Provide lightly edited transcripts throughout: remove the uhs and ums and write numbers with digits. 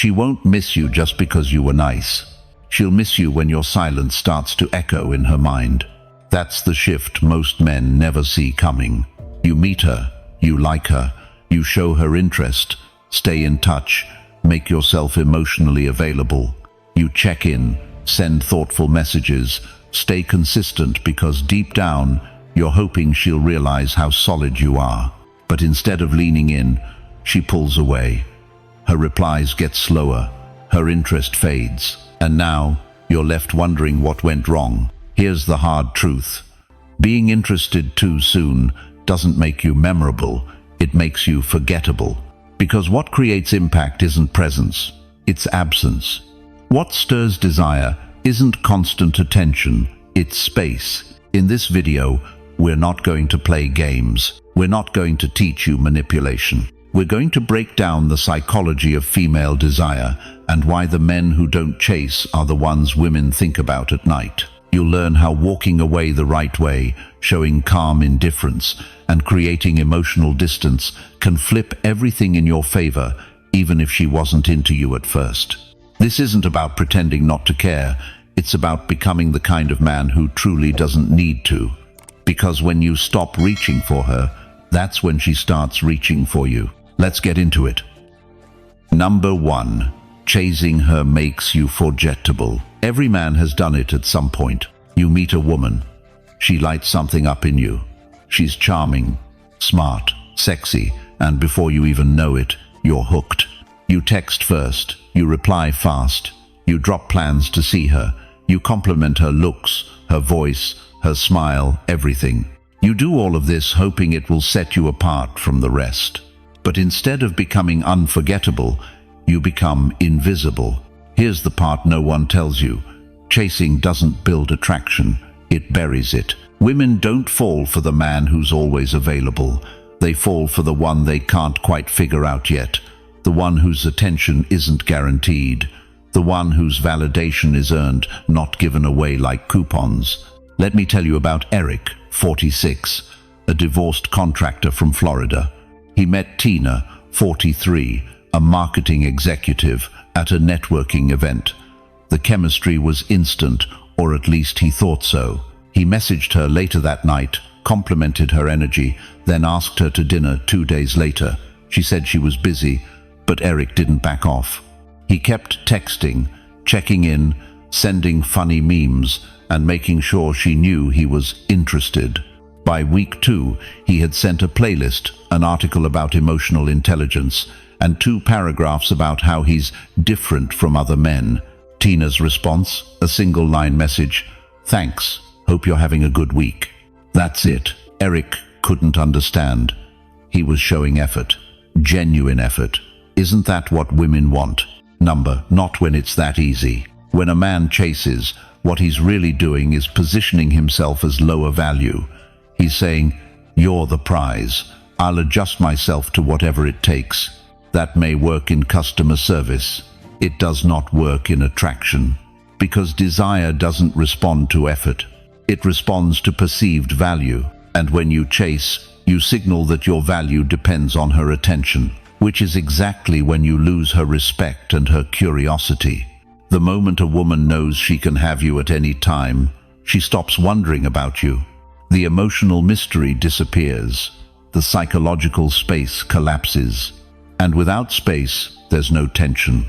She won't miss you just because you were nice. She'll miss you when your silence starts to echo in her mind. That's the shift most men never see coming. You meet her, you like her, you show her interest, stay in touch, make yourself emotionally available. You check in, send thoughtful messages, stay consistent because deep down, you're hoping she'll realize how solid you are. But instead of leaning in, she pulls away. Her replies get slower, her interest fades, and now you're left wondering what went wrong. Here's the hard truth. Being interested too soon doesn't make you memorable, it makes you forgettable. Because what creates impact isn't presence, it's absence. What stirs desire isn't constant attention, it's space. In this video, we're not going to play games. We're not going to teach you manipulation. We're going to break down the psychology of female desire and why the men who don't chase are the ones women think about at night. You'll learn how walking away the right way, showing calm indifference, and creating emotional distance can flip everything in your favor, even if she wasn't into you at first. This isn't about pretending not to care, it's about becoming the kind of man who truly doesn't need to. Because when you stop reaching for her, that's when she starts reaching for you. Let's get into it. Number 1. Chasing her makes you forgettable. Every man has done it at some point. You meet a woman. She lights something up in you. She's charming, smart, sexy, and before you even know it, you're hooked. You text first, you reply fast, you drop plans to see her, you compliment her looks, her voice, her smile, everything. You do all of this hoping it will set you apart from the rest. But instead of becoming unforgettable, you become invisible. Here's the part no one tells you. Chasing doesn't build attraction, it buries it. Women don't fall for the man who's always available. They fall for the one they can't quite figure out yet. The one whose attention isn't guaranteed. The one whose validation is earned, not given away like coupons. Let me tell you about Eric, 46, a divorced contractor from Florida. He met Tina, 43, a marketing executive, at a networking event. The chemistry was instant, or at least he thought so. He messaged her later that night, complimented her energy, then asked her to dinner 2 days later. She said she was busy, but Eric didn't back off. He kept texting, checking in, sending funny memes, and making sure she knew he was interested. By week 2, he had sent a playlist, an article about emotional intelligence, and 2 paragraphs about how he's different from other men. Tina's response, a single-line message, "Thanks, hope you're having a good week." That's it. Eric couldn't understand. He was showing effort, genuine effort. Isn't that what women want? Not when it's that easy. When a man chases, what he's really doing is positioning himself as lower value. He's saying, "You're the prize. I'll adjust myself to whatever it takes." That may work in customer service. It does not work in attraction. Because desire doesn't respond to effort. It responds to perceived value. And when you chase, you signal that your value depends on her attention, which is exactly when you lose her respect and her curiosity. The moment a woman knows she can have you at any time, she stops wondering about you. The emotional mystery disappears. The psychological space collapses. And without space, there's no tension.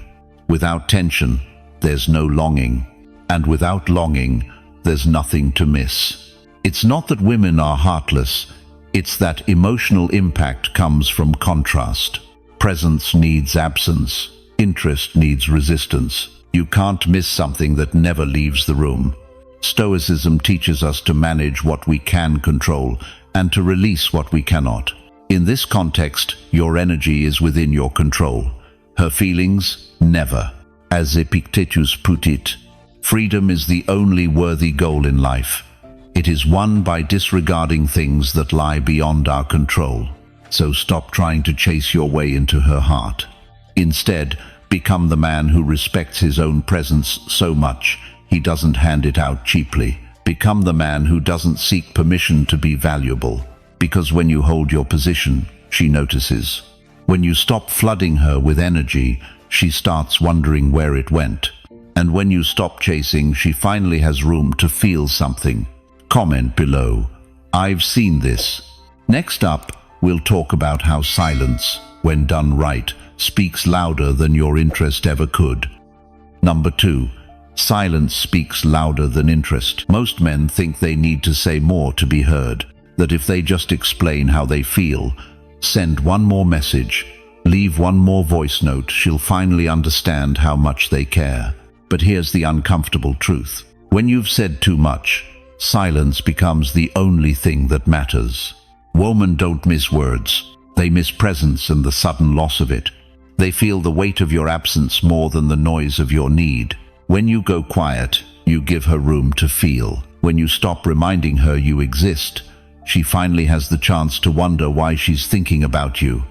Without tension, there's no longing. And without longing, there's nothing to miss. It's not that women are heartless, it's that emotional impact comes from contrast. Presence needs absence. Interest needs resistance. You can't miss something that never leaves the room. Stoicism teaches us to manage what we can control and to release what we cannot. In this context, your energy is within your control. Her feelings, never. As Epictetus put it, freedom is the only worthy goal in life. It is won by disregarding things that lie beyond our control. So stop trying to chase your way into her heart. Instead, become the man who respects his own presence so much he doesn't hand it out cheaply. Become the man who doesn't seek permission to be valuable. Because when you hold your position, she notices. When you stop flooding her with energy, she starts wondering where it went. And when you stop chasing, she finally has room to feel something. Comment below. I've seen this. Next up, we'll talk about how silence, when done right, speaks louder than your interest ever could. Number 2. Silence speaks louder than interest. Most men think they need to say more to be heard, that if they just explain how they feel, send one more message, leave one more voice note, she'll finally understand how much they care. But here's the uncomfortable truth. When you've said too much, silence becomes the only thing that matters. Women don't miss words. They miss presence and the sudden loss of it. They feel the weight of your absence more than the noise of your need. When you go quiet, you give her room to feel. When you stop reminding her you exist, she finally has the chance to wonder why she's thinking about you.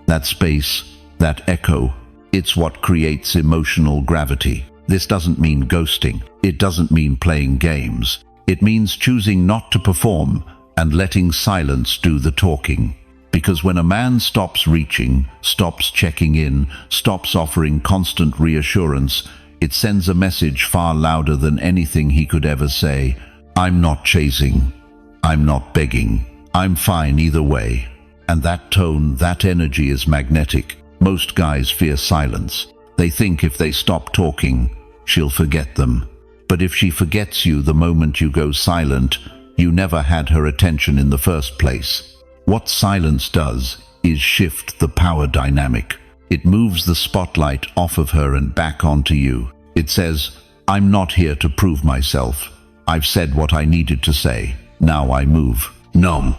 That space, that echo, it's what creates emotional gravity. This doesn't mean ghosting. It doesn't mean playing games. It means choosing not to perform and letting silence do the talking. Because when a man stops reaching, stops checking in, stops offering constant reassurance, it sends a message far louder than anything he could ever say. I'm not chasing. I'm not begging. I'm fine either way. And that tone, that energy is magnetic. Most guys fear silence. They think if they stop talking, she'll forget them. But if she forgets you the moment you go silent, you never had her attention in the first place. What silence does is shift the power dynamic. It moves the spotlight off of her and back onto you. It says, I'm not here to prove myself. I've said what I needed to say. Now I move. No.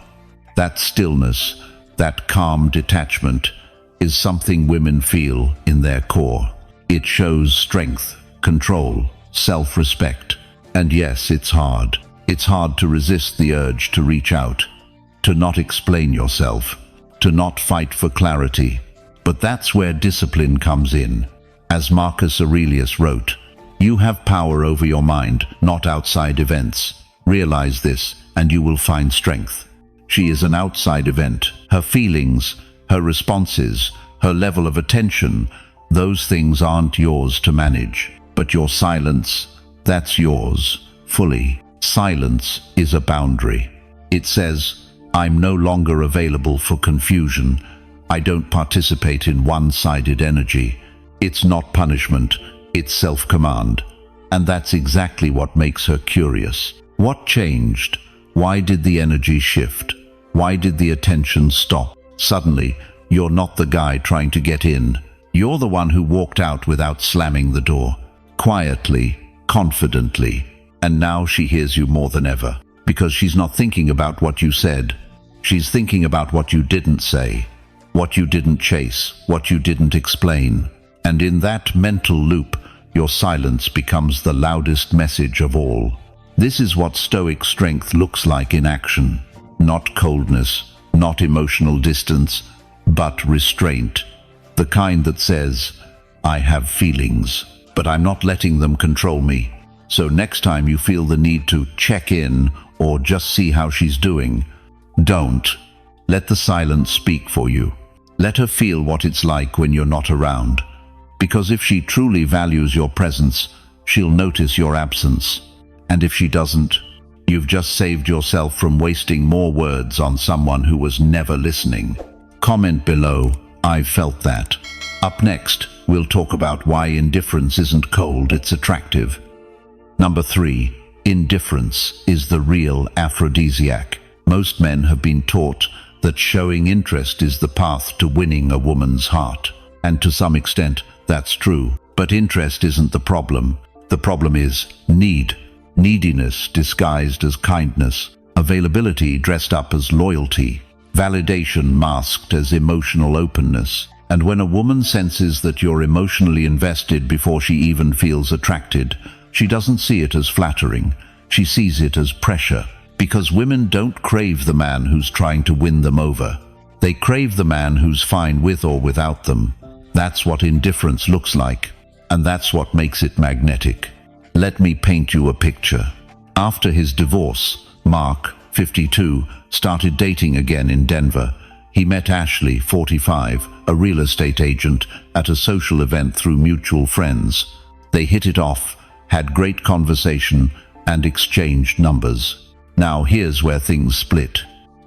That stillness, that calm detachment, is something women feel in their core. It shows strength, control, self-respect. And yes, it's hard. It's hard to resist the urge to reach out, to not explain yourself, to not fight for clarity. But that's where discipline comes in. As Marcus Aurelius wrote, you have power over your mind, not outside events. Realize this, and you will find strength. She is an outside event. Her feelings, her responses, her level of attention, those things aren't yours to manage. But your silence, that's yours, fully. Silence is a boundary. It says, I'm no longer available for confusion. I don't participate in one-sided energy. It's not punishment, it's self-command. And that's exactly what makes her curious. What changed? Why did the energy shift? Why did the attention stop? Suddenly, you're not the guy trying to get in. You're the one who walked out without slamming the door. Quietly, confidently. And now she hears you more than ever. Because she's not thinking about what you said. She's thinking about what you didn't say. What you didn't chase. What you didn't explain. And in that mental loop, your silence becomes the loudest message of all. This is what Stoic strength looks like in action. Not coldness, not emotional distance, but restraint. The kind that says, I have feelings, but I'm not letting them control me. So next time you feel the need to check in or just see how she's doing, don't. Let the silence speak for you. Let her feel what it's like when you're not around. Because if she truly values your presence, she'll notice your absence. And if she doesn't, you've just saved yourself from wasting more words on someone who was never listening. Comment below, I've felt that. Up next, we'll talk about why indifference isn't cold, it's attractive. Number 3. Indifference is the real aphrodisiac. Most men have been taught that showing interest is the path to winning a woman's heart. And to some extent, that's true. But interest isn't the problem. The problem is need. Neediness disguised as kindness. Availability dressed up as loyalty. Validation masked as emotional openness. And when a woman senses that you're emotionally invested before she even feels attracted, she doesn't see it as flattering. She sees it as pressure. Because women don't crave the man who's trying to win them over. They crave the man who's fine with or without them. That's what indifference looks like. And that's what makes it magnetic. Let me paint you a picture. After his divorce, Mark, 52, started dating again in Denver. He met Ashley, 45, a real estate agent, at a social event through mutual friends. They hit it off, had great conversation, and exchanged numbers. Now here's where things split.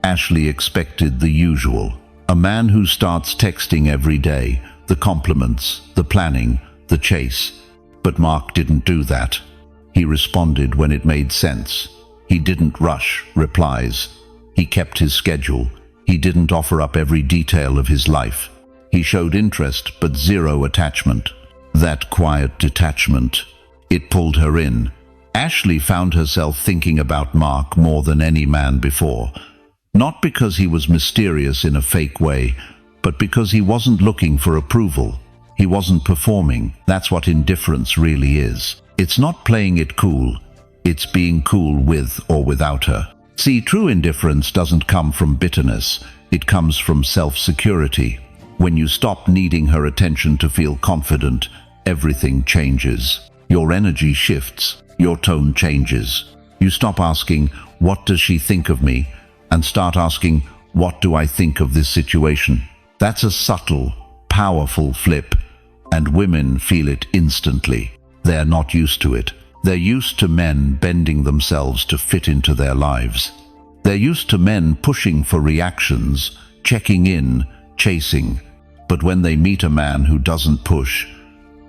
Ashley expected the usual. A man who starts texting every day, the compliments, the planning, the chase. But Mark didn't do that. He responded when it made sense. He didn't rush replies. He kept his schedule. He didn't offer up every detail of his life. He showed interest but zero attachment. That quiet detachment, it pulled her in. Ashley found herself thinking about Mark more than any man before. Not because he was mysterious in a fake way, but because he wasn't looking for approval. He wasn't performing. That's what indifference really is. It's not playing it cool. It's being cool with or without her. See, true indifference doesn't come from bitterness. It comes from self-security. When you stop needing her attention to feel confident, everything changes. Your energy shifts. Your tone changes. You stop asking, "What does she think of me?" and start asking, "What do I think of this situation?" That's a subtle, powerful flip, and women feel it instantly. They're not used to it. They're used to men bending themselves to fit into their lives. They're used to men pushing for reactions, checking in, chasing. But when they meet a man who doesn't push,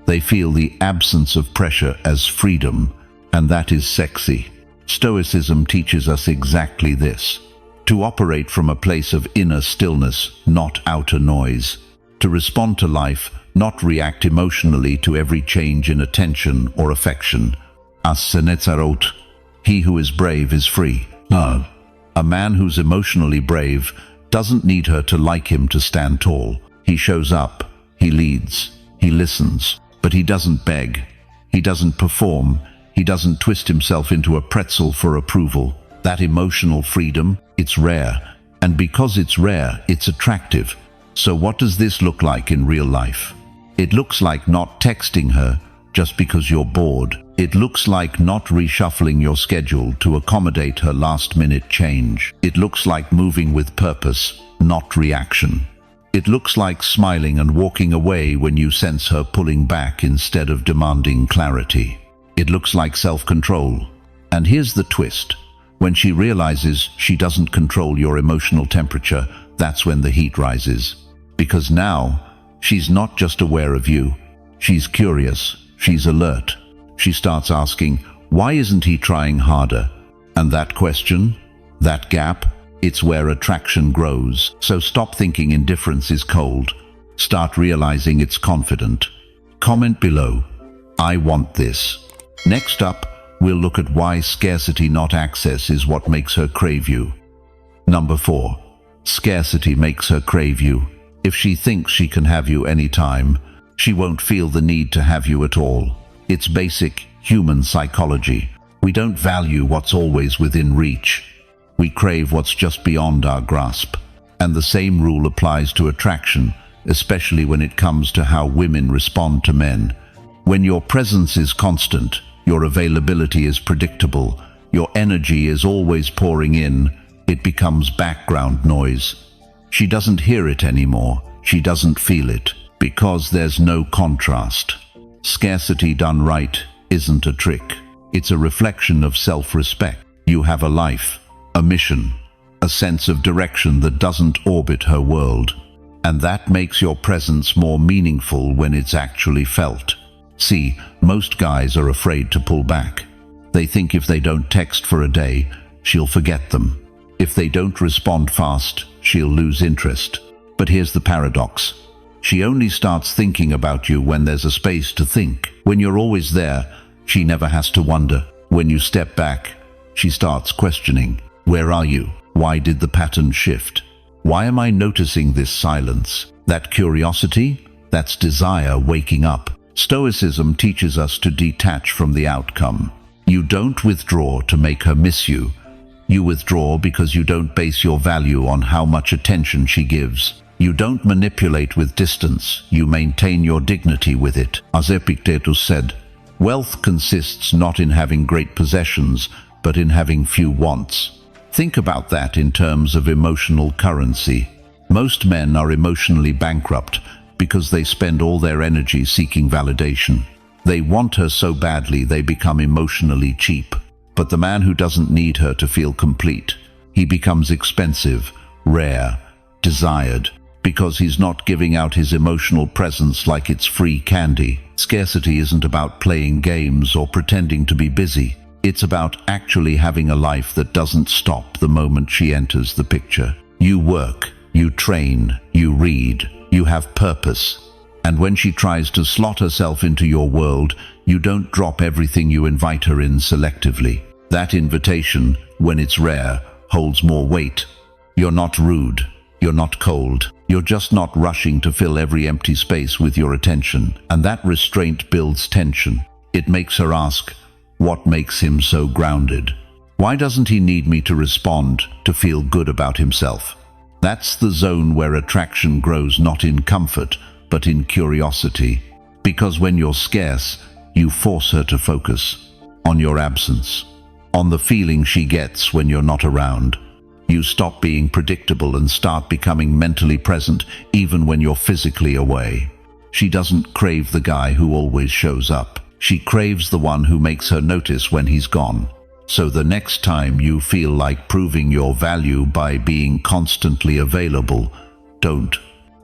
they feel the absence of pressure as freedom, and that is sexy. Stoicism teaches us exactly this. To operate from a place of inner stillness, not outer noise. To respond to life, not react emotionally to every change in attention or affection. As Senetzarot, he who is brave is free. No. A man who's emotionally brave doesn't need her to like him to stand tall. He shows up, he leads, he listens, but he doesn't beg. He doesn't perform. He doesn't twist himself into a pretzel for approval. That emotional freedom, it's rare. And because it's rare, it's attractive. So what does this look like in real life? It looks like not texting her just because you're bored. It looks like not reshuffling your schedule to accommodate her last-minute change. It looks like moving with purpose, not reaction. It looks like smiling and walking away when you sense her pulling back instead of demanding clarity. It looks like self-control. And here's the twist. When she realizes she doesn't control your emotional temperature, that's when the heat rises. Because now, she's not just aware of you. She's curious. She's alert. She starts asking, why isn't he trying harder? And that question, that gap, it's where attraction grows. So stop thinking indifference is cold. Start realizing it's confident. Comment below, I want this. Next up, we'll look at why scarcity, not access, is what makes her crave you. Number 4. Scarcity makes her crave you. If she thinks she can have you anytime, she won't feel the need to have you at all. It's basic human psychology. We don't value what's always within reach. We crave what's just beyond our grasp. And the same rule applies to attraction, especially when it comes to how women respond to men. When your presence is constant, your availability is predictable, your energy is always pouring in, it becomes background noise. She doesn't hear it anymore. She doesn't feel it, because there's no contrast. Scarcity done right isn't a trick. It's a reflection of self-respect. You have a life, a mission, a sense of direction that doesn't orbit her world. And that makes your presence more meaningful when it's actually felt. See, most guys are afraid to pull back. They think if they don't text for a day, she'll forget them. If they don't respond fast, she'll lose interest. But here's the paradox. She only starts thinking about you when there's a space to think. When you're always there, she never has to wonder. When you step back, she starts questioning. Where are you? Why did the pattern shift? Why am I noticing this silence? That curiosity? That's desire waking up. Stoicism teaches us to detach from the outcome. You don't withdraw to make her miss you. You withdraw because you don't base your value on how much attention she gives. You don't manipulate with distance. You maintain your dignity with it. As Epictetus said, wealth consists not in having great possessions, but in having few wants. Think about that in terms of emotional currency. Most men are emotionally bankrupt because they spend all their energy seeking validation. They want her so badly they become emotionally cheap. But the man who doesn't need her to feel complete, he becomes expensive, rare, desired, because he's not giving out his emotional presence like it's free candy. Scarcity isn't about playing games or pretending to be busy. It's about actually having a life that doesn't stop the moment she enters the picture. You work, you train, you read, you have purpose. And when she tries to slot herself into your world, you don't drop everything you invite her in selectively. That invitation, when it's rare, holds more weight. You're not rude. You're not cold. You're just not rushing to fill every empty space with your attention. And that restraint builds tension. It makes her ask, what makes him so grounded? Why doesn't he need me to respond, to feel good about himself? That's the zone where attraction grows not in comfort, but in curiosity. Because when you're scarce, you force her to focus on your absence, on the feeling she gets when you're not around. You stop being predictable and start becoming mentally present even when you're physically away. She doesn't crave the guy who always shows up. She craves the one who makes her notice when he's gone. So the next time you feel like proving your value by being constantly available, don't.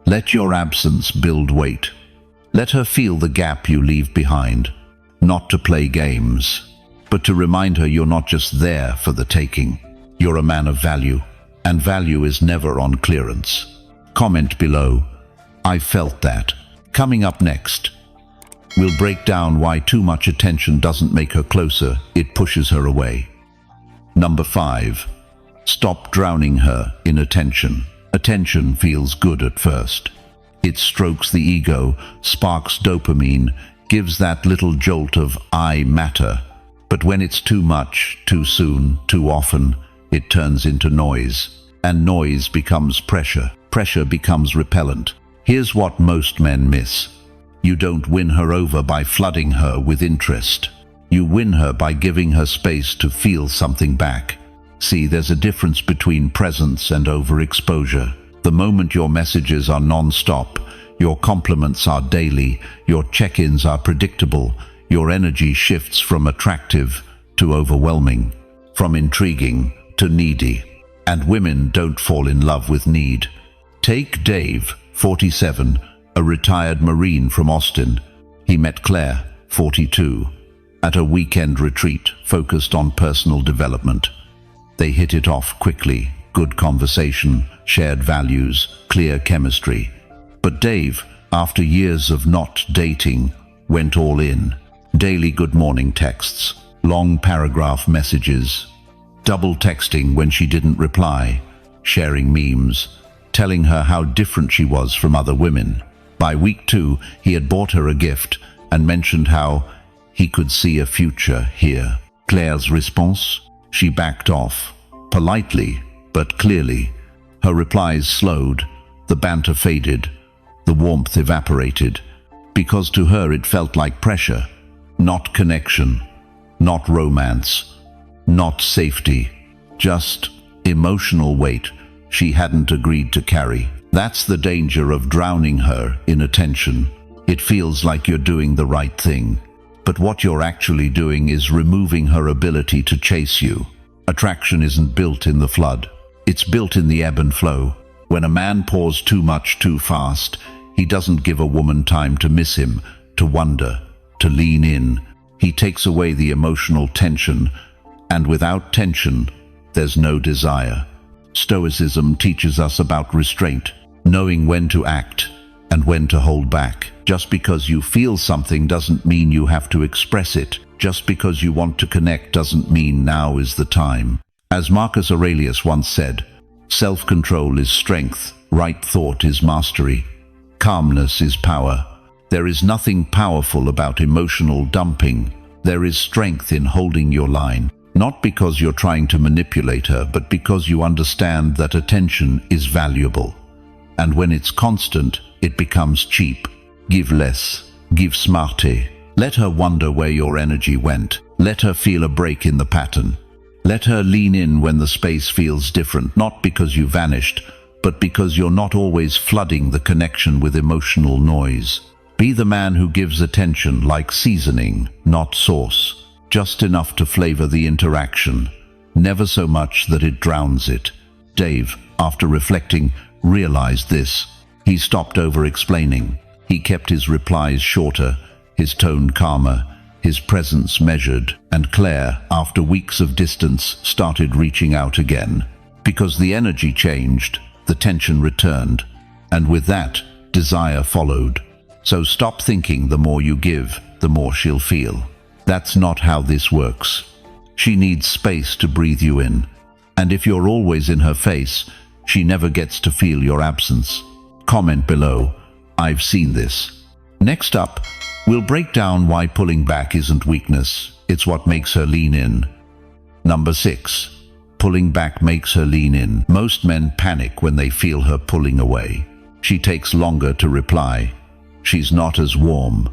Let your absence build weight. Let her feel the gap you leave behind, not to play games, but to remind her you're not just there for the taking. You're a man of value, and value is never on clearance. Comment below, I felt that. Coming up next, we'll break down why too much attention doesn't make her closer, it pushes her away. Number 5. Stop drowning her in attention. Attention feels good at first. It strokes the ego, sparks dopamine, gives that little jolt of I matter. But when it's too much, too soon, too often, it turns into noise. And noise becomes pressure. Pressure becomes repellent. Here's what most men miss. You don't win her over by flooding her with interest. You win her by giving her space to feel something back. See, there's a difference between presence and overexposure. The moment your messages are non-stop, your compliments are daily, your check-ins are predictable, your energy shifts from attractive to overwhelming, from intriguing to needy. And women don't fall in love with need. Take Dave, 47, a retired Marine from Austin. He met Claire, 42, at a weekend retreat focused on personal development. They hit it off quickly, good conversation, shared values, clear chemistry. But Dave, after years of not dating, went all in. Daily good morning texts, long paragraph messages, double texting when she didn't reply, sharing memes, telling her how different she was from other women. By week 2, he had bought her a gift and mentioned how he could see a future here. Claire's response? She backed off, politely but clearly. Her replies slowed, the banter faded, the warmth evaporated, because to her it felt like pressure, not connection, not romance, not safety, just emotional weight she hadn't agreed to carry. That's the danger of drowning her in attention. It feels like you're doing the right thing, but what you're actually doing is removing her ability to chase you. Attraction isn't built in the flood. It's built in the ebb and flow. When a man pours too much too fast, he doesn't give a woman time to miss him, to wonder, to lean in. He takes away the emotional tension, and without tension, there's no desire. Stoicism teaches us about restraint, knowing when to act and when to hold back. Just because you feel something doesn't mean you have to express it. Just because you want to connect doesn't mean now is the time. As Marcus Aurelius once said, self-control is strength, right thought is mastery, calmness is power. There is nothing powerful about emotional dumping. There is strength in holding your line. Not because you're trying to manipulate her, but because you understand that attention is valuable. And when it's constant, it becomes cheap. Give less. Give smarte. Let her wonder where your energy went. Let her feel a break in the pattern. Let her lean in when the space feels different, not because you vanished, but because you're not always flooding the connection with emotional noise. Be the man who gives attention like seasoning, not sauce. Just enough to flavor the interaction, never so much that it drowns it. Dave, after reflecting, realized this. He stopped over-explaining. He kept his replies shorter, his tone calmer, his presence measured, and Claire, after weeks of distance, started reaching out again. Because the energy changed, the tension returned, and with that, desire followed. So stop thinking the more you give, the more she'll feel. That's not how this works. She needs space to breathe you in, and if you're always in her face, she never gets to feel your absence. Comment below, I've seen this. Next up, we'll break down why pulling back isn't weakness, it's what makes her lean in. Number 6. Pulling back makes her lean in. Most men panic when they feel her pulling away. She takes longer to reply. She's not as warm.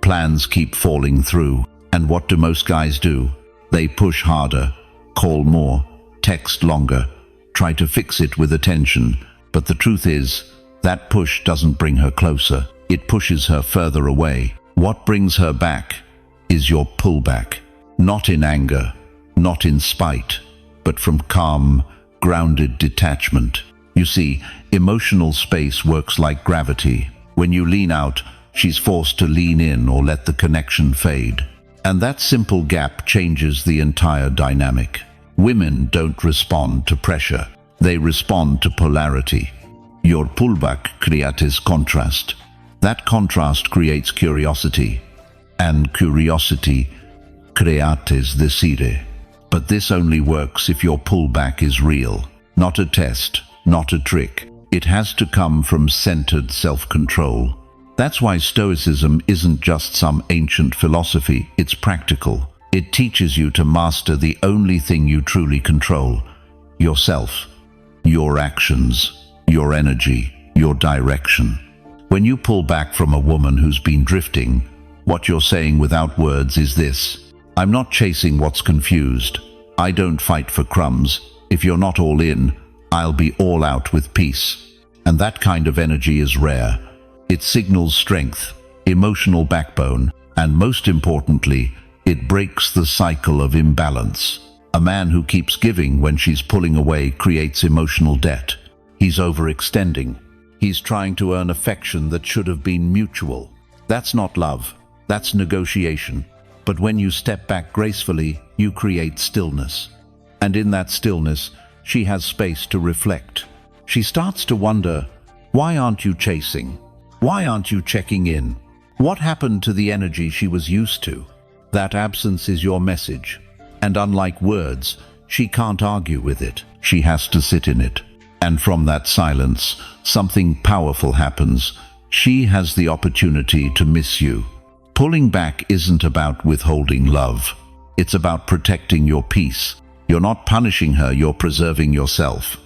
Plans keep falling through. And what do most guys do? They push harder, call more, text longer, try to fix it with attention. But the truth is, that push doesn't bring her closer. It pushes her further away. What brings her back is your pullback. Not in anger, not in spite, but from calm, grounded detachment. You see, emotional space works like gravity. When you lean out, she's forced to lean in or let the connection fade. And that simple gap changes the entire dynamic. Women don't respond to pressure. They respond to polarity. Your pullback creates contrast. That contrast creates curiosity. And curiosity creates desire. But this only works if your pullback is real. Not a test, not a trick. It has to come from centered self-control. That's why Stoicism isn't just some ancient philosophy, it's practical. It teaches you to master the only thing you truly control: yourself, your actions, your energy, your direction. When you pull back from a woman who's been drifting, what you're saying without words is this: I'm not chasing what's confused. I don't fight for crumbs. If you're not all in, I'll be all out with peace. And that kind of energy is rare. It signals strength, emotional backbone, and most importantly, it breaks the cycle of imbalance. A man who keeps giving when she's pulling away creates emotional debt. He's overextending. He's trying to earn affection that should have been mutual. That's not love. That's negotiation. But when you step back gracefully, you create stillness. And in that stillness, she has space to reflect. She starts to wonder, why aren't you chasing? Why aren't you checking in? What happened to the energy she was used to? That absence is your message. And unlike words, she can't argue with it. She has to sit in it. And from that silence, something powerful happens. She has the opportunity to miss you. Pulling back isn't about withholding love. It's about protecting your peace. You're not punishing her, you're preserving yourself.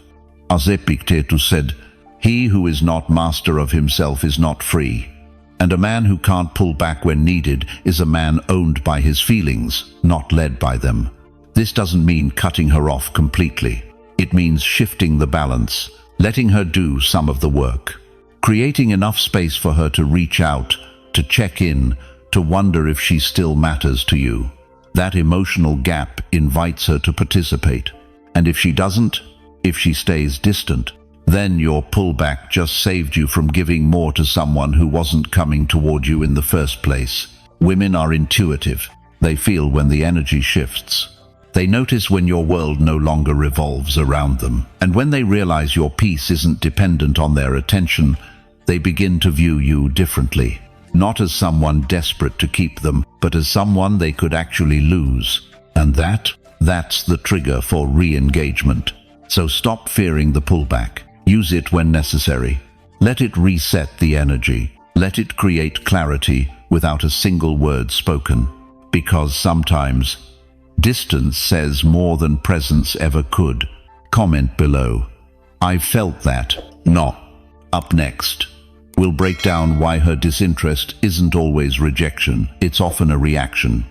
As Epictetus said, he who is not master of himself is not free. And a man who can't pull back when needed is a man owned by his feelings, not led by them. This doesn't mean cutting her off completely. It means shifting the balance, letting her do some of the work, creating enough space for her to reach out, to check in, to wonder if she still matters to you. That emotional gap invites her to participate. And if she doesn't, if she stays distant, then your pullback just saved you from giving more to someone who wasn't coming toward you in the first place. Women are intuitive. They feel when the energy shifts. They notice when your world no longer revolves around them. And when they realize your peace isn't dependent on their attention, they begin to view you differently. Not as someone desperate to keep them, but as someone they could actually lose. And that's the trigger for re-engagement. So stop fearing the pullback. Use it when necessary. Let it reset the energy. Let it create clarity without a single word spoken. Because sometimes, distance says more than presence ever could. Comment below. I've felt that. Not. Up next, we'll break down why her disinterest isn't always rejection. It's often a reaction.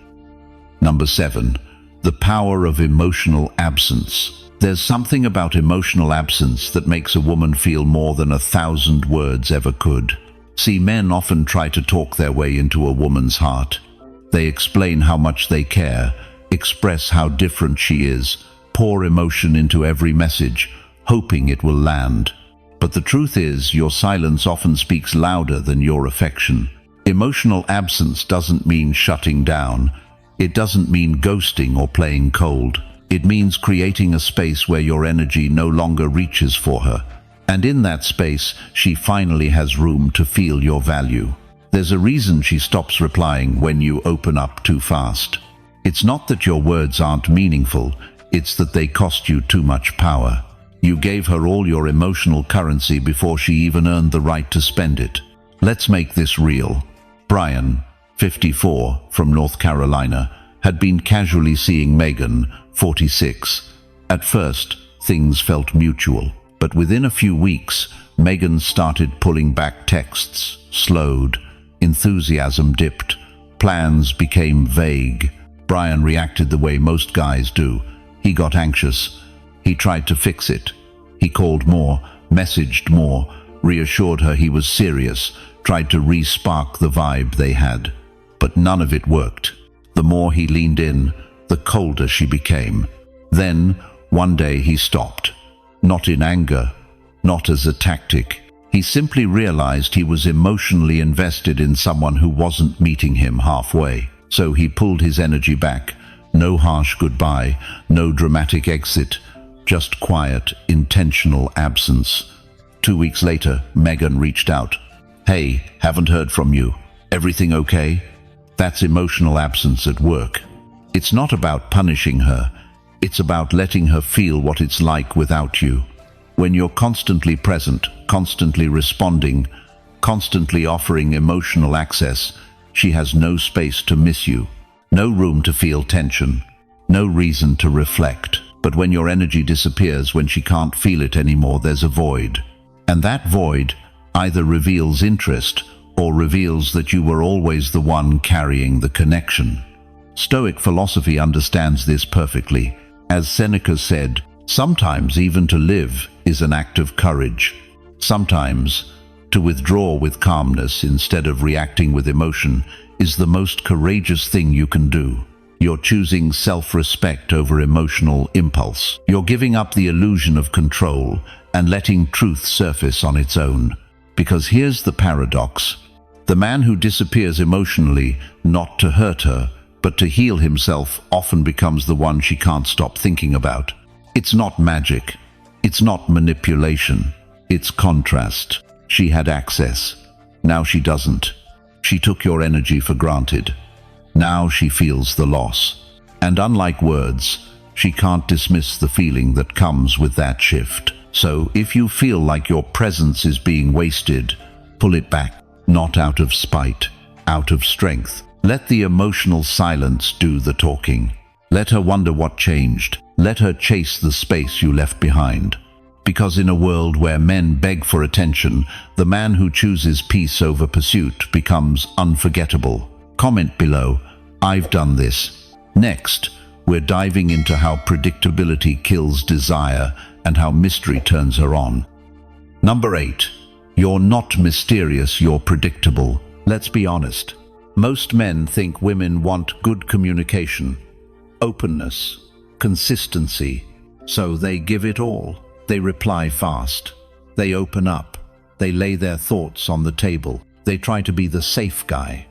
Number 7. The power of emotional absence. There's something about emotional absence that makes a woman feel more than 1,000 words ever could. See, men often try to talk their way into a woman's heart. They explain how much they care, express how different she is, pour emotion into every message, hoping it will land. But the truth is, your silence often speaks louder than your affection. Emotional absence doesn't mean shutting down. It doesn't mean ghosting or playing cold. It means creating a space where your energy no longer reaches for her. And in that space, she finally has room to feel your value. There's a reason she stops replying when you open up too fast. It's not that your words aren't meaningful, it's that they cost you too much power. You gave her all your emotional currency before she even earned the right to spend it. Let's make this real. Brian, 54, from North Carolina, had been casually seeing Megan, 46. At first, things felt mutual, but within a few weeks, Megan started pulling back texts, slowed, enthusiasm dipped, plans became vague. Brian reacted the way most guys do. He got anxious. He tried to fix it. He called more, messaged more, reassured her he was serious, tried to re-spark the vibe they had. But none of it worked. The more he leaned in, the colder she became. Then, one day he stopped. Not in anger, not as a tactic. He simply realized he was emotionally invested in someone who wasn't meeting him halfway. So he pulled his energy back. No harsh goodbye, no dramatic exit, just quiet, intentional absence. 2 weeks later, Megan reached out. "Hey, haven't heard from you. Everything okay?" That's emotional absence at work. It's not about punishing her. It's about letting her feel what it's like without you. When you're constantly present, constantly responding, constantly offering emotional access, she has no space to miss you, no room to feel tension, no reason to reflect. But when your energy disappears, when she can't feel it anymore, there's a void. And that void either reveals interest or reveals that you were always the one carrying the connection. Stoic philosophy understands this perfectly. As Seneca said, sometimes even to live is an act of courage. Sometimes to withdraw with calmness instead of reacting with emotion is the most courageous thing you can do. You're choosing self-respect over emotional impulse. You're giving up the illusion of control and letting truth surface on its own. Because here's the paradox. The man who disappears emotionally, not to hurt her, but to heal himself, often becomes the one she can't stop thinking about. It's not magic. It's not manipulation. It's contrast. She had access. Now she doesn't. She took your energy for granted. Now she feels the loss. And unlike words, she can't dismiss the feeling that comes with that shift. So if you feel like your presence is being wasted, pull it back. Not out of spite, out of strength. Let the emotional silence do the talking. Let her wonder what changed. Let her chase the space you left behind. Because in a world where men beg for attention, the man who chooses peace over pursuit becomes unforgettable. Comment below, I've done this. Next, we're diving into how predictability kills desire and how mystery turns her on. Number 8. You're not mysterious, you're predictable. Let's be honest. Most men think women want good communication, openness, consistency, so they give it all. They reply fast. They open up. They lay their thoughts on the table. They try to be the safe guy,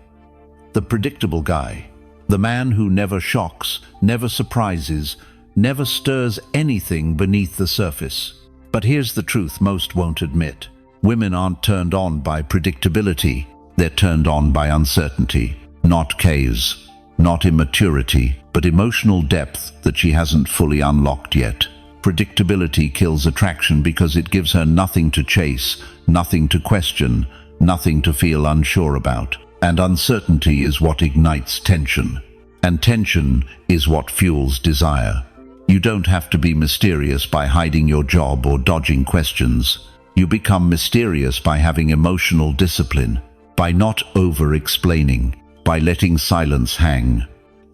the predictable guy, the man who never shocks, never surprises, never stirs anything beneath the surface. But here's the truth most won't admit. Women aren't turned on by predictability. They're turned on by uncertainty. Not chaos, not immaturity, but emotional depth that she hasn't fully unlocked yet. Predictability kills attraction because it gives her nothing to chase, nothing to question, nothing to feel unsure about. And uncertainty is what ignites tension. And tension is what fuels desire. You don't have to be mysterious by hiding your job or dodging questions. You become mysterious by having emotional discipline, by not over-explaining, by letting silence hang.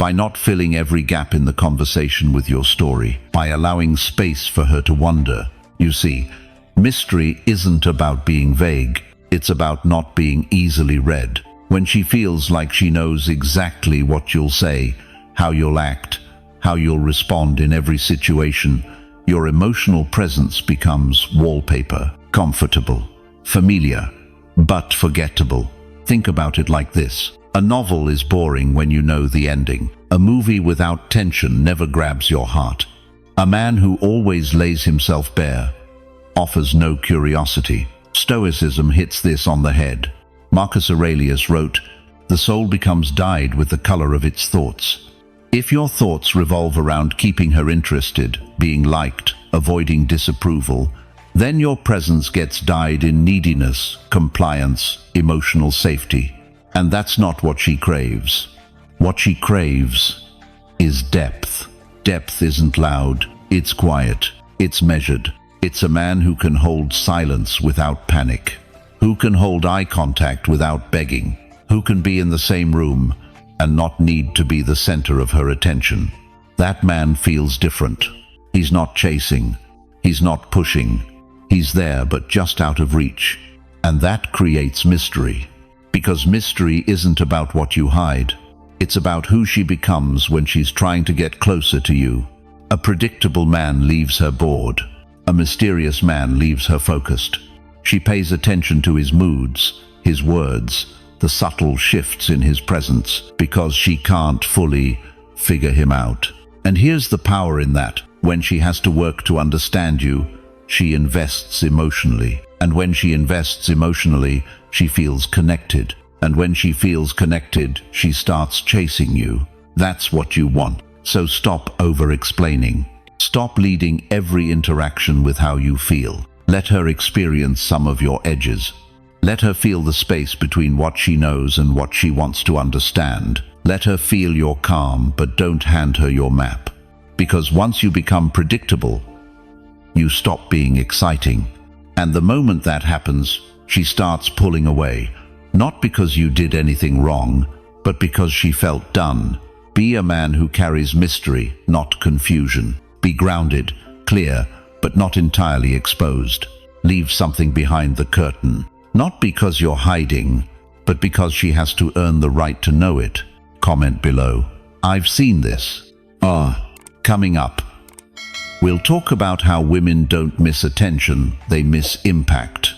by not filling every gap in the conversation with your story, by allowing space for her to wonder. You see, mystery isn't about being vague, it's about not being easily read. When she feels like she knows exactly what you'll say, how you'll act, how you'll respond in every situation, your emotional presence becomes wallpaper, comfortable, familiar, but forgettable. Think about it like this. A novel is boring when you know the ending. A movie without tension never grabs your heart. A man who always lays himself bare offers no curiosity. Stoicism hits this on the head. Marcus Aurelius wrote, "The soul becomes dyed with the color of its thoughts." If your thoughts revolve around keeping her interested, being liked, avoiding disapproval, then your presence gets dyed in neediness, compliance, emotional safety. And that's not what she craves. What she craves is depth. Depth isn't loud, it's quiet, it's measured. It's a man who can hold silence without panic, who can hold eye contact without begging, who can be in the same room and not need to be the center of her attention. That man feels different. He's not chasing, he's not pushing, he's there but just out of reach. And that creates mystery. Because mystery isn't about what you hide. It's about who she becomes when she's trying to get closer to you. A predictable man leaves her bored. A mysterious man leaves her focused. She pays attention to his moods, his words, the subtle shifts in his presence, because she can't fully figure him out. And here's the power in that. When she has to work to understand you, she invests emotionally. And when she invests emotionally, she feels connected. And when she feels connected, she starts chasing you. That's what you want. So stop over-explaining. Stop leading every interaction with how you feel. Let her experience some of your edges. Let her feel the space between what she knows and what she wants to understand. Let her feel your calm, but don't hand her your map. Because once you become predictable, you stop being exciting. And the moment that happens, she starts pulling away. Not because you did anything wrong, but because she felt done. Be a man who carries mystery, not confusion. Be grounded, clear, but not entirely exposed. Leave something behind the curtain. Not because you're hiding, but because she has to earn the right to know it. Comment below. I've seen this. Coming up, we'll talk about how women don't miss attention, they miss impact.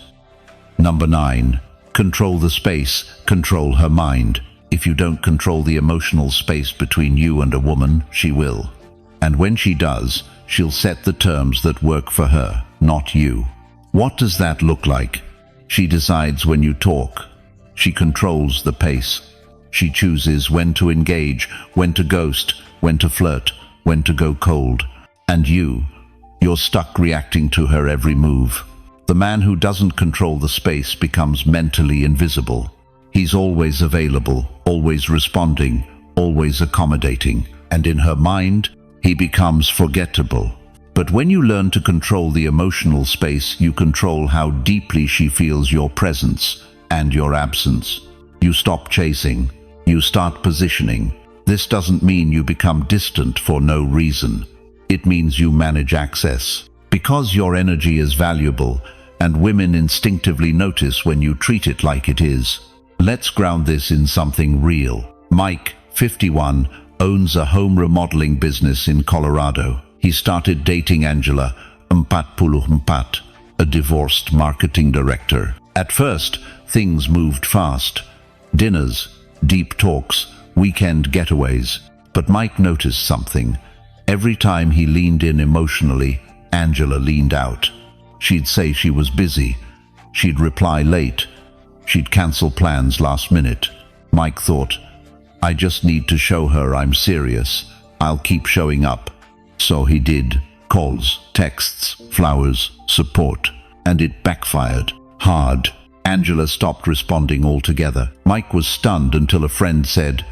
Number 9. Control the space, control her mind. If you don't control the emotional space between you and a woman, she will. And when she does, she'll set the terms that work for her, not you. What does that look like? She decides when you talk. She controls the pace. She chooses when to engage, when to ghost, when to flirt, when to go cold. And you're stuck reacting to her every move. The man who doesn't control the space becomes mentally invisible. He's always available, always responding, always accommodating. And in her mind, he becomes forgettable. But when you learn to control the emotional space, you control how deeply she feels your presence and your absence. You stop chasing. You start positioning. This doesn't mean you become distant for no reason. It means you manage access. Because your energy is valuable, and women instinctively notice when you treat it like it is. Let's ground this in something real. Mike, 51, owns a home remodeling business in Colorado. He started dating Angela, 44, a divorced marketing director. At first, things moved fast. Dinners, deep talks, weekend getaways. But Mike noticed something. Every time he leaned in emotionally, Angela leaned out. She'd say she was busy. She'd reply late. She'd cancel plans last minute. Mike thought, I just need to show her I'm serious. I'll keep showing up. So he did. Calls, texts, flowers, support. And it backfired. Hard. Angela stopped responding altogether. Mike was stunned until a friend said,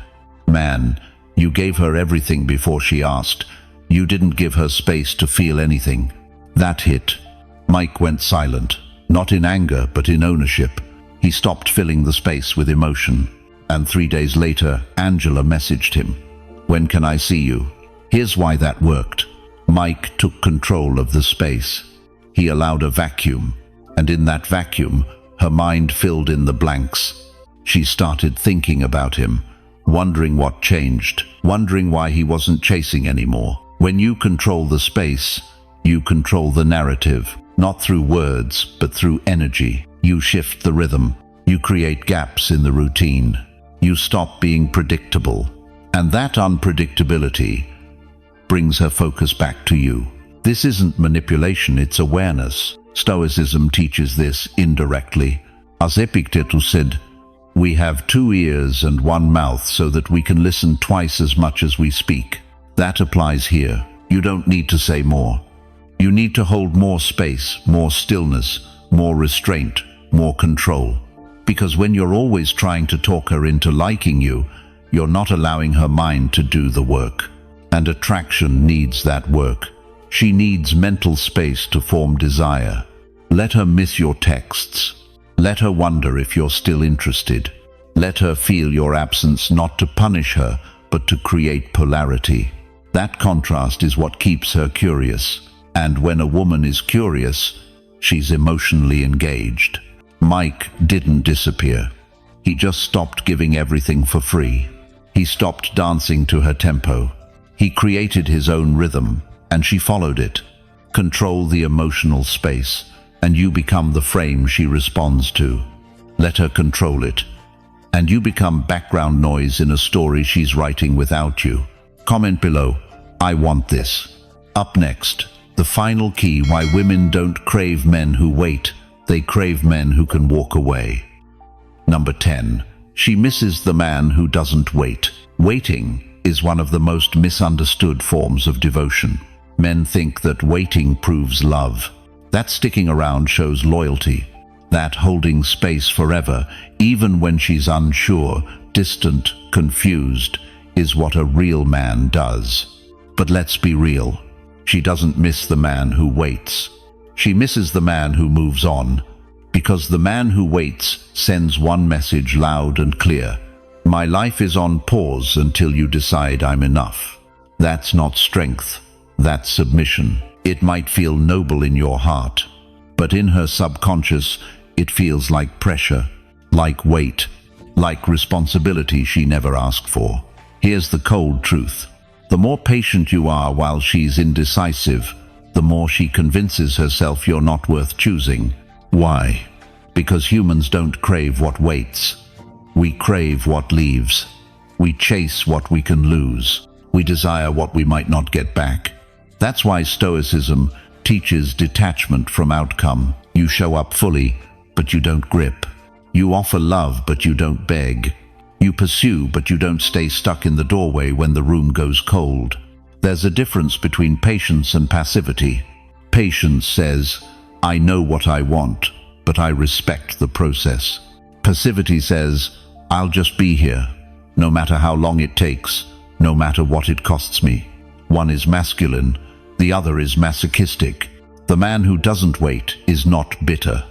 Man, you gave her everything before she asked. You didn't give her space to feel anything. That hit. Mike went silent. Not in anger, but in ownership. He stopped filling the space with emotion. And 3 days later, Angela messaged him. When can I see you? Here's why that worked. Mike took control of the space. He allowed a vacuum, and in that vacuum, her mind filled in the blanks. She started thinking about him, wondering what changed, wondering why he wasn't chasing anymore. When you control the space, you control the narrative, not through words, but through energy. You shift the rhythm. You create gaps in the routine. You stop being predictable. And that unpredictability brings her focus back to you. This isn't manipulation, it's awareness. Stoicism teaches this indirectly. As Epictetus said, we have 2 ears and 1 mouth so that we can listen twice as much as we speak. That applies here. You don't need to say more. You need to hold more space, more stillness, more restraint, more control. Because when you're always trying to talk her into liking you, you're not allowing her mind to do the work. And attraction needs that work. She needs mental space to form desire. Let her miss your texts. Let her wonder if you're still interested. Let her feel your absence, not to punish her, but to create polarity. That contrast is what keeps her curious. And when a woman is curious, she's emotionally engaged. Mike didn't disappear. He just stopped giving everything for free. He stopped dancing to her tempo. He created his own rhythm, and she followed it. Control the emotional space, and you become the frame she responds to. Let her control it, and you become background noise in a story she's writing without you. Comment below, I want this. Up next, the final key why women don't crave men who wait, they crave men who can walk away. Number 10. She misses the man who doesn't wait. Waiting is one of the most misunderstood forms of devotion. Men think that waiting proves love. That sticking around shows loyalty. That holding space forever, even when she's unsure, distant, confused, is what a real man does. But let's be real. She doesn't miss the man who waits. She misses the man who moves on. Because the man who waits sends one message loud and clear. My life is on pause until you decide I'm enough. That's not strength. That's submission. It might feel noble in your heart, but in her subconscious, it feels like pressure, like weight, like responsibility she never asked for. Here's the cold truth. The more patient you are while she's indecisive, the more she convinces herself you're not worth choosing. Why? Because humans don't crave what waits. We crave what leaves. We chase what we can lose. We desire what we might not get back. That's why Stoicism teaches detachment from outcome. You show up fully, but you don't grip. You offer love, but you don't beg. You pursue, but you don't stay stuck in the doorway when the room goes cold. There's a difference between patience and passivity. Patience says, I know what I want, but I respect the process. Passivity says, I'll just be here, no matter how long it takes, no matter what it costs me. One is masculine, the other is masochistic. The man who doesn't wait is not bitter.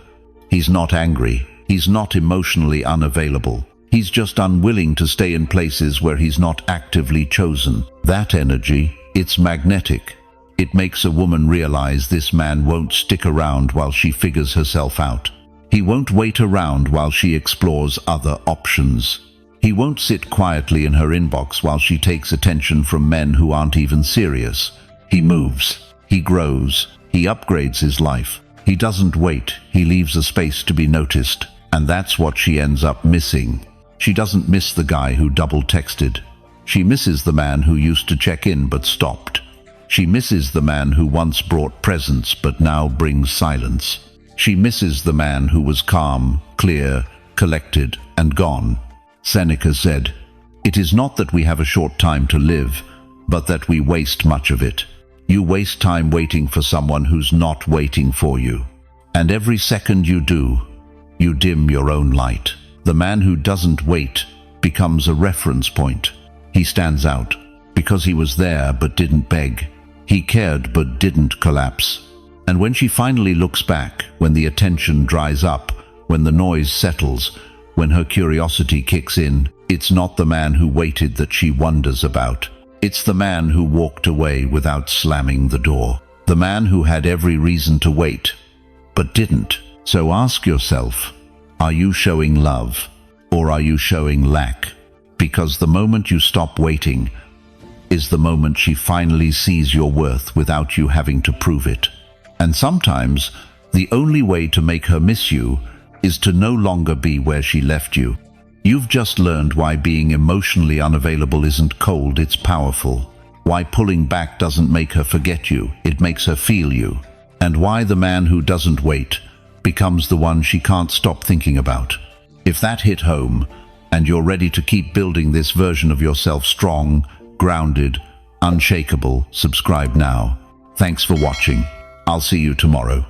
He's not angry. He's not emotionally unavailable. He's just unwilling to stay in places where he's not actively chosen. That energy, it's magnetic. It makes a woman realize this man won't stick around while she figures herself out. He won't wait around while she explores other options. He won't sit quietly in her inbox while she takes attention from men who aren't even serious. He moves. He grows. He upgrades his life. He doesn't wait. He leaves a space to be noticed. And that's what she ends up missing. She doesn't miss the guy who double-texted. She misses the man who used to check in but stopped. She misses the man who once brought presence but now brings silence. She misses the man who was calm, clear, collected, and gone. Seneca said, "It is not that we have a short time to live, but that we waste much of it. You waste time waiting for someone who's not waiting for you. And every second you do, you dim your own light." The man who doesn't wait becomes a reference point. He stands out because he was there but didn't beg. He cared but didn't collapse. And when she finally looks back, when the attention dries up, when the noise settles, when her curiosity kicks in, it's not the man who waited that she wonders about. It's the man who walked away without slamming the door. The man who had every reason to wait, but didn't. So ask yourself, are you showing love, or are you showing lack? Because the moment you stop waiting is the moment she finally sees your worth without you having to prove it. And sometimes, the only way to make her miss you is to no longer be where she left you. You've just learned why being emotionally unavailable isn't cold, it's powerful. Why pulling back doesn't make her forget you, it makes her feel you. And why the man who doesn't wait becomes the one she can't stop thinking about. If that hit home, and you're ready to keep building this version of yourself strong, grounded, unshakable, subscribe now. Thanks for watching. I'll see you tomorrow.